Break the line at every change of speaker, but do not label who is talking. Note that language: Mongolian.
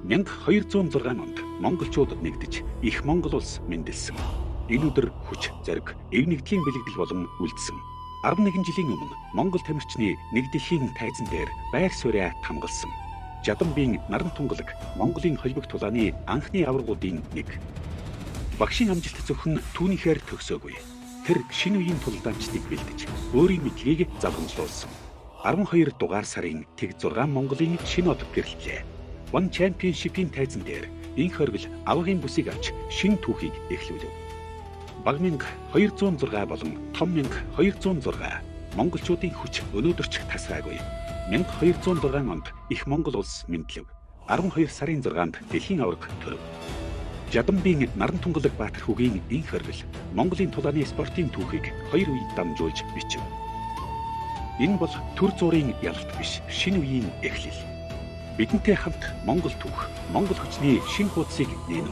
1206 онд монголчууд нэгдэж их Монгол улс мэндэлсэн. Энэ өдөр хүч, зориг, эв нэгдлийн бэлэгдэл болон үлдсэн. 11 жилийн өмнө Монгол тамирчны нэг дэлхийн тайзан дээр байр суурьа хамгаалсан. Жадамбийн наран тунгалаг Монголын холбог тулааны анхны аваргуудын нэг. Багшийн амжилт зөвхөн түүнийхээр төгсөөгүй. Тэр шинэ үеийн тулдаанчдыг бэлдэж өөрийн мэдлэгийг загваржуулсан. 12 дугаар сарын тэг 6 Монголын шинэ од гэрлэлээ. One Championship-ийн тайзан дээр инх хоригл авгын бүсийг авч шинэ түүхийг эхлүүлв. Багминг 206 болон Томминг 206 монголчуудын хүч өнөөдөр ч тасраагүй. 1206 онд их Монгол улс мэдлэв. 12 сарын 6-нд дэлхийн аварга төрөв. Жадамбийн наран тунгалаг Баатар хүүгийн инх хоригл Монголын тулааны спортын түүхийг хоёр үед дамжуулж бичив. Энэ бол төр зургийн ялалт биш, шинэ үеийн эхлэл. Бидэнтэй хамт Монгол түүх, Монгол хүчний шинэ хуудсыг нээнэ.